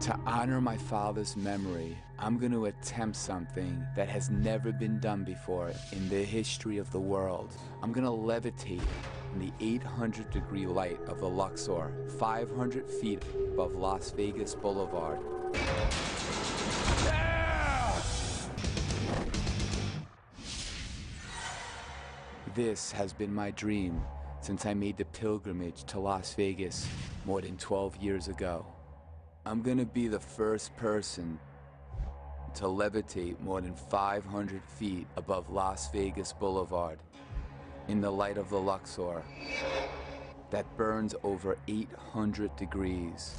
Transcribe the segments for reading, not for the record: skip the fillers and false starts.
To honor my father's memory, I'm going to attempt something that has never been done before in the history of the world. I'm going to levitate in the 800-degree light of the Luxor, 500 feet above Las Vegas Boulevard. This has been my dream since I made the pilgrimage to Las Vegas more than 12 years ago. I'm gonna be the first person to levitate more than 500 feet above Las Vegas Boulevard in the light of the Luxor that burns over 800 degrees.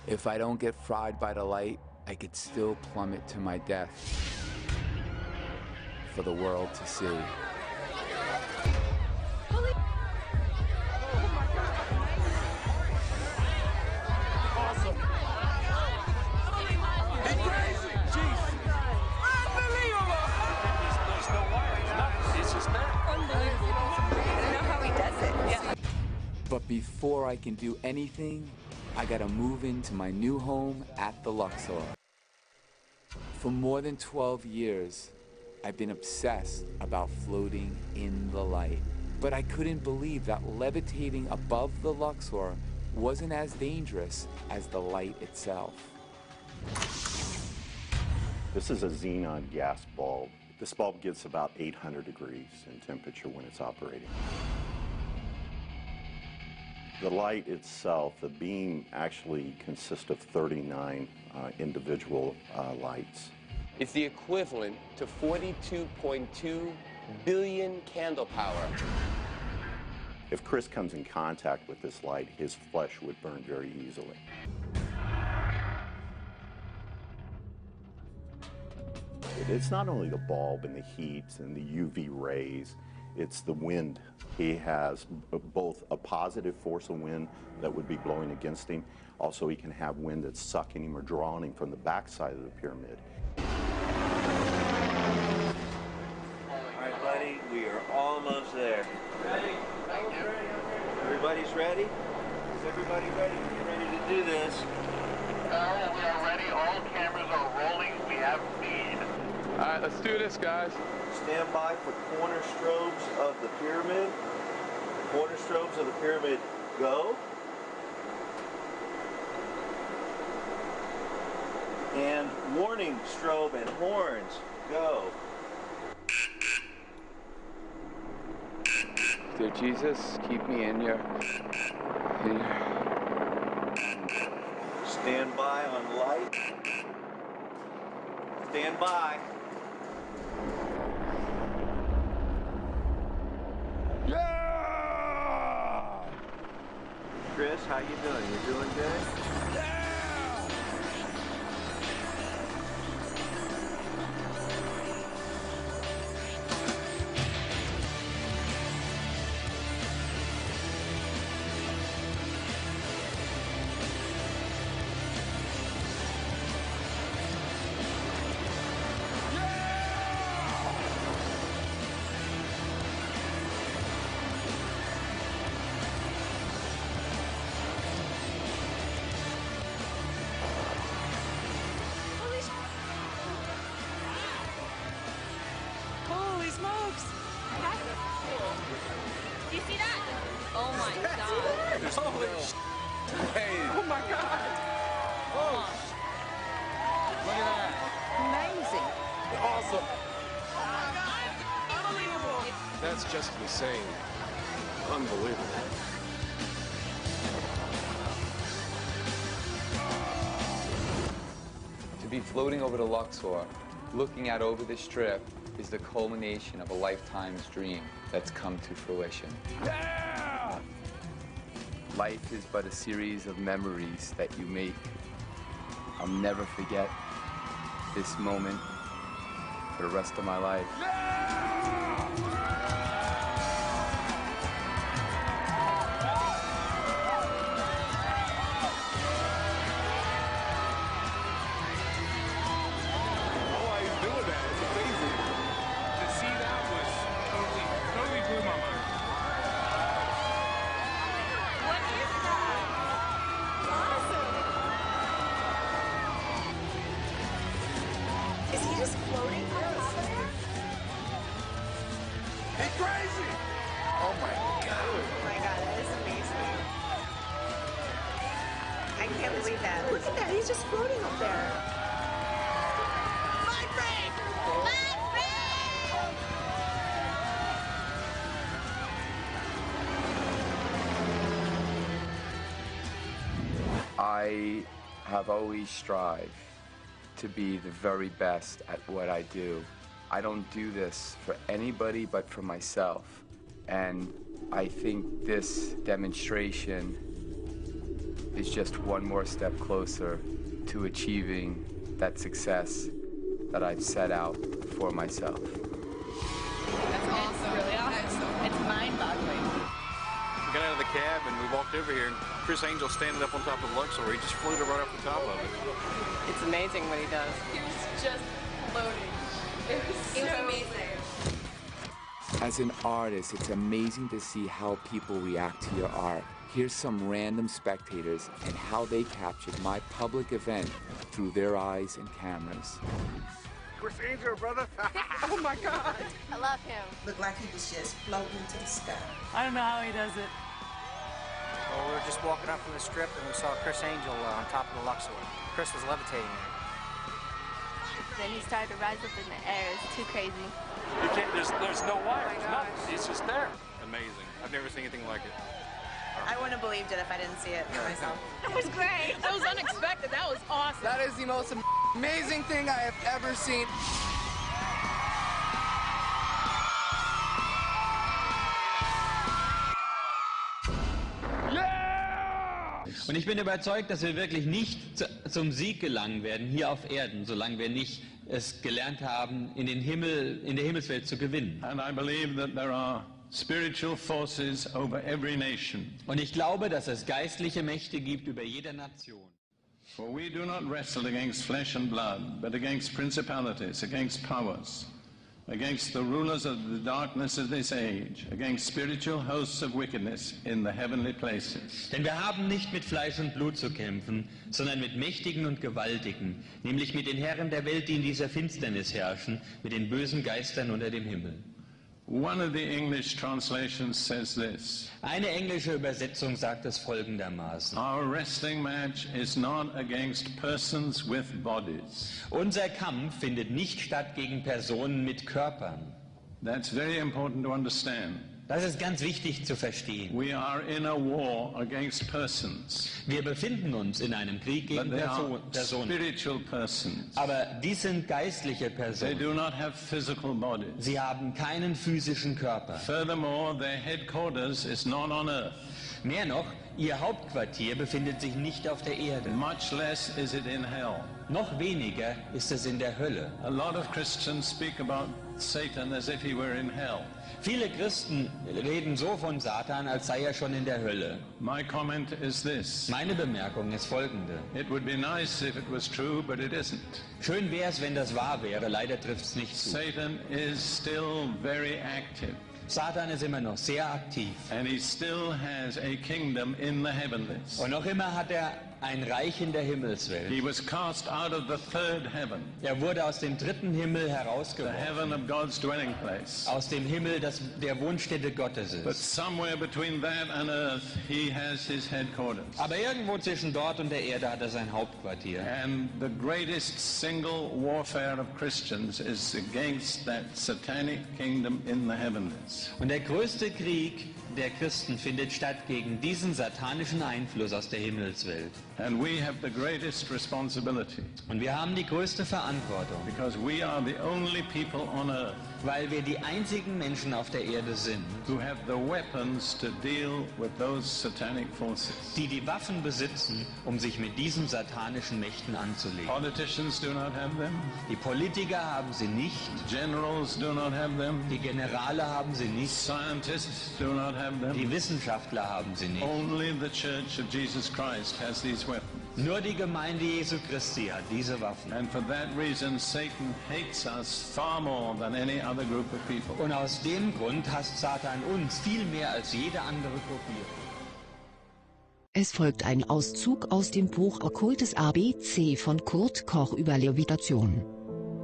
If I don't get fried by the light, I could still plummet to my death for the world to see. But before I can do anything, I gotta move into my new home at the Luxor. For more than 12 years, I've been obsessed about floating in the light. But I couldn't believe that levitating above the Luxor wasn't as dangerous as the light itself. This is a xenon gas bulb. This bulb gets about 800 degrees in temperature when it's operating. The light itself, the beam, actually consists of 39 individual lights. It's the equivalent to 42.2 billion candle power. If Chris comes in contact with this light, his flesh would burn very easily. It's not only the bulb and the heat and the UV rays, it's the wind. He has both a positive force of wind that would be blowing against him. Also, he can have wind that's sucking him or drawing him from the backside of the pyramid. All right, buddy, we are almost there. Ready? Everybody's ready? Is everybody ready? Get ready to do this. We are ready. All cameras are rolling. We have speed. All right, let's do this, guys. Stand by for corner strobes of the pyramid. Corner strobes of the pyramid, go. And warning strobe and horns, go. Dear Jesus, keep me in your... Stand by on light. Stand by. Yeah! Chris, how you doing? You doing good? Holy smokes! Do you see that? Oh my god. Holy sh**. Hey. Oh my god. Oh. Look at that. Amazing. Awesome. Unbelievable. That's just insane. Unbelievable. To be floating over the Luxor, looking out over the strip, is the culmination of a lifetime's dream that's come to fruition. Yeah! Life is but a series of memories that you make. I'll never forget this moment for the rest of my life. I can't believe that. Look at that, he's just floating up there. My brain! My brain! I have always strived to be the very best at what I do. I don't do this for anybody but for myself. And I think this demonstration is just one more step closer to achieving that success that I've set out for myself. That's awesome. Really awesome. It's mind-boggling. We got out of the cab and we walked over here, and Chris Angel standing up on top of the Luxor. He just flew right off the top of it. It's amazing what he does. He was just floating. It was amazing. As an artist, it's amazing to see how people react to your art. Here's some random spectators and how they captured my public event through their eyes and cameras. Chris Angel, brother. Oh my God. I love him. Looked like he was just floating into the sky. I don't know how he does it. Well, we were just walking up from the strip and we saw Chris Angel on top of the Luxor. Chris was levitating there. Then he started to rise up in the air. It's too crazy. You can't, there's no wire, there's nothing. It's just there. Amazing. I've never seen anything like it. I wouldn't have believed it if I didn't see it for myself. It was great. That was unexpected. That was awesome. That is the most amazing thing I have ever seen. Und ich bin überzeugt, dass wir wirklich nicht zum Sieg gelangen werden hier auf Erden, solange wir nicht es gelernt haben, in der Himmelswelt zu gewinnen. And I believe that there are spiritual forces over every nation. Und ich glaube, dass es geistliche Mächte gibt über jeder Nation. For we do not wrestle against flesh and blood, but against principalities, against powers, against the rulers of the darkness of this age, against spiritual hosts of wickedness in the heavenly places. Denn wir haben nicht mit Fleisch und Blut zu kämpfen, sondern mit Mächtigen und Gewaltigen, nämlich mit den Herren der Welt, die in dieser Finsternis herrschen, mit den bösen Geistern unter dem Himmel. One of the English translations says this. Eine englische Übersetzung sagt es folgendermaßen. Our wrestling match is not against persons with bodies. Unser Kampf findet nicht statt gegen Personen mit Körpern. That's very important to understand. Das ist ganz wichtig zu verstehen. We are in a war against persons. Wir befinden uns in einem Krieg gegen Personen. Spiritual persons. Aber dies sind geistliche Personen. They do not have physical bodies. Sie haben keinen physischen Körper. Furthermore, their headquarters is not on earth. Mehr noch, ihr Hauptquartier befindet sich nicht auf der Erde. Much less is it in hell. Noch weniger ist es in der Hölle. A lot of Christians speak about Satan as if he were in hell. Viele Christen reden so von Satan, als sei er schon in der Hölle. My comment is this. Meine Bemerkung ist folgende. It would be nice if it was true, but it isn't. Schön wäre es, wenn das wahr wäre, leider trifft es nicht zu. Satan is still very active. Satan ist immer noch sehr aktiv. And he still has a kingdom in the heavenlies. Und noch immer hat er ein Reich in der Himmelswelt. He was cast out of the third heaven. Er wurde aus dem dritten Himmel The herausgeworfen. heaven of God's dwelling place. Aus dem Himmel, das der Wohnstätte Gottes But ist. somewhere between that and earth, he has his headquarters. Aber irgendwo zwischen dort und der Erde hat er sein Hauptquartier. And the greatest single warfare of Christians is against that satanic kingdom in the heavenlies. Und der größte Krieg der Christen findet statt gegen diesen satanischen Einfluss aus der Himmelswelt. And we have the greatest responsibility. Und wir haben die größte Verantwortung. Because we are the only people on earth. Weil wir die einzigen Menschen auf der Erde sind, who have the weapons to deal with those satanic forces. Die die Waffen besitzen, um sich mit diesen satanischen Mächten anzulegen. Politicians do not have them. Die Politiker haben sie nicht. Generals do not have them. Die Generale haben sie nicht. Scientists do not have them. Die Wissenschaftler haben sie nicht. Only the Church of Jesus Christ has these weapons. Nur die Gemeinde Jesu Christi hat diese Waffen. And for that reason, Satan hates us far more than any other group of people. Und aus dem Grund hasst Satan uns viel mehr als jede andere Gruppierung. Es folgt ein Auszug aus dem Buch Okkultes ABC von Kurt Koch über Levitation.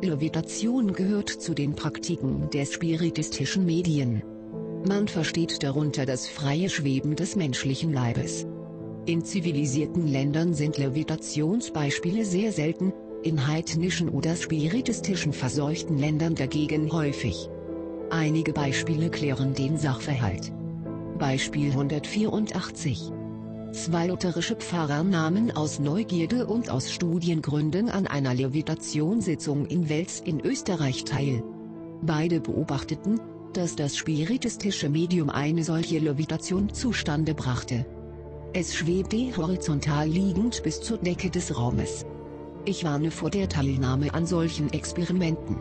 Levitation gehört zu den Praktiken der spiritistischen Medien. Man versteht darunter das freie Schweben des menschlichen Leibes. In zivilisierten Ländern sind Levitationsbeispiele sehr selten, in heidnischen oder spiritistischen verseuchten Ländern dagegen häufig. Einige Beispiele klären den Sachverhalt. Beispiel 184. 2 lutherische Pfarrer nahmen aus Neugierde und aus Studiengründen an einer Levitationssitzung in Wels in Österreich teil. Beide beobachteten, dass das spiritistische Medium eine solche Levitation zustande brachte. Es schwebte horizontal liegend bis zur Decke des Raumes. Ich warne vor der Teilnahme an solchen Experimenten.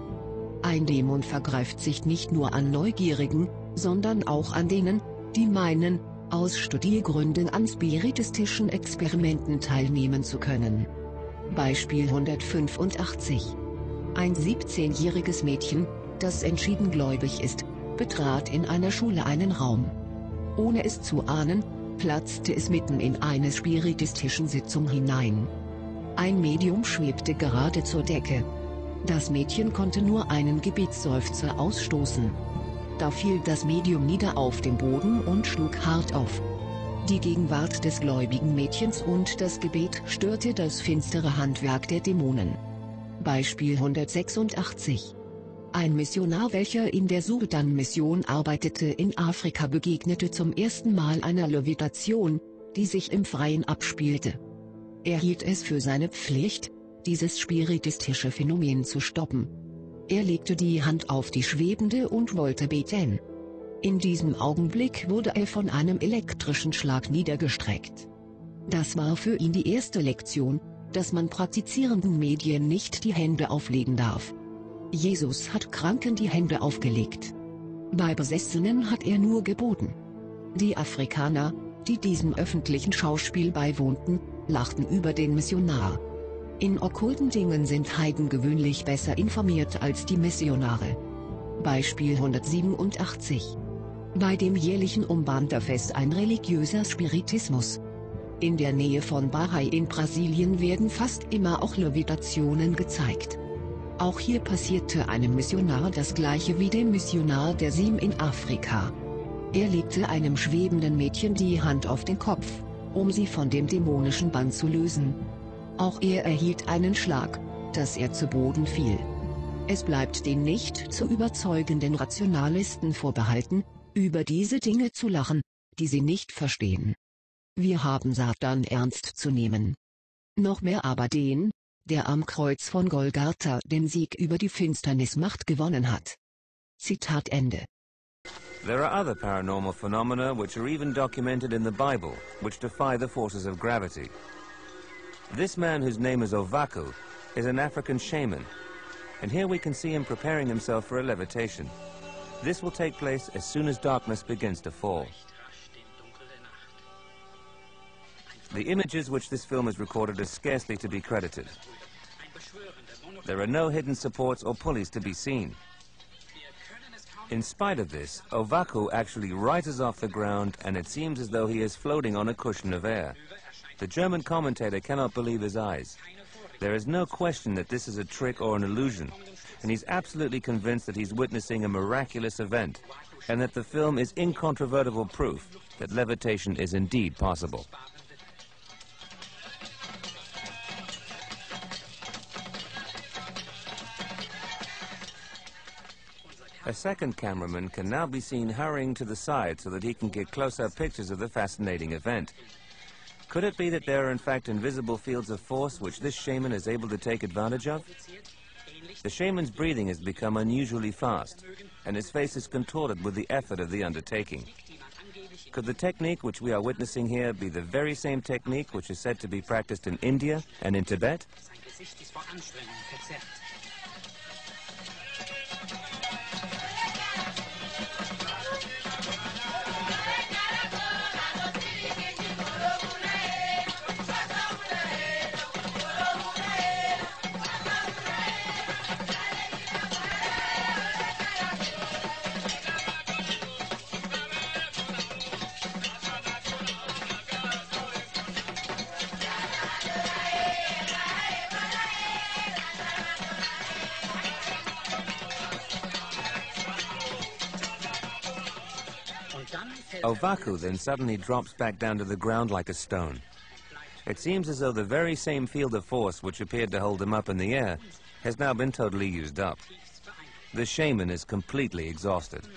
Ein Dämon vergreift sich nicht nur an Neugierigen, sondern auch an denen, die meinen, aus Studiergründen an spiritistischen Experimenten teilnehmen zu können. Beispiel 185. Ein 17-jähriges Mädchen, das entschieden gläubig ist, betrat in einer Schule einen Raum. Ohne es zu ahnen, platzte es mitten in eine spiritistische Sitzung hinein. Ein Medium schwebte gerade zur Decke. Das Mädchen konnte nur einen Gebetsseufzer ausstoßen. Da fiel das Medium nieder auf den Boden und schlug hart auf. Die Gegenwart des gläubigen Mädchens und das Gebet störte das finstere Handwerk der Dämonen. Beispiel 186. Ein Missionar, welcher in der Sudan-Mission arbeitete in Afrika, begegnete zum ersten Mal einer Levitation, die sich im Freien abspielte. Er hielt es für seine Pflicht, dieses spiritistische Phänomen zu stoppen. Er legte die Hand auf die Schwebende und wollte beten. In diesem Augenblick wurde er von einem elektrischen Schlag niedergestreckt. Das war für ihn die erste Lektion, dass man praktizierenden Medien nicht die Hände auflegen darf. Jesus hat Kranken die Hände aufgelegt. Bei Besessenen hat er nur geboten. Die Afrikaner, die diesem öffentlichen Schauspiel beiwohnten, lachten über den Missionar. In okkulten Dingen sind Heiden gewöhnlich besser informiert als die Missionare. Beispiel 187. Bei dem jährlichen Umbanderfest ein religiöser Spiritismus. In der Nähe von Bahai in Brasilien werden fast immer auch Levitationen gezeigt. Auch hier passierte einem Missionar das gleiche wie dem Missionar der Sim in Afrika. Er legte einem schwebenden Mädchen die Hand auf den Kopf, um sie von dem dämonischen Bann zu lösen. Auch er erhielt einen Schlag, dass er zu Boden fiel. Es bleibt den nicht zu überzeugenden Rationalisten vorbehalten, über diese Dinge zu lachen, die sie nicht verstehen. Wir haben Satan ernst zu nehmen. Noch mehr aber den, der am Kreuz von Golgatha den Sieg über die Finsternismacht gewonnen hat. Zitat Ende. There are other paranormal phenomena which are even documented in the Bible, which defy the forces of gravity. This man, whose name is Ovaku, is an African shaman, and here we can see him preparing himself for a levitation. This will take place as soon as darkness begins to fall. The images which this film has recorded are scarcely to be credited. There are no hidden supports or pulleys to be seen. In spite of this, Ovaku actually rises off the ground, and it seems as though he is floating on a cushion of air. The German commentator cannot believe his eyes. There is no question that this is a trick or an illusion, and he's absolutely convinced that he's witnessing a miraculous event, and that the film is incontrovertible proof that levitation is indeed possible. A second cameraman can now be seen hurrying to the side so that he can get close-up pictures of the fascinating event. Could it be that there are in fact invisible fields of force which this shaman is able to take advantage of? The shaman's breathing has become unusually fast, and his face is contorted with the effort of the undertaking. Could the technique which we are witnessing here be the very same technique which is said to be practiced in India and in Tibet? Ovaku then suddenly drops back down to the ground like a stone. It seems as though the very same field of force which appeared to hold him up in the air has now been totally used up. The shaman is completely exhausted.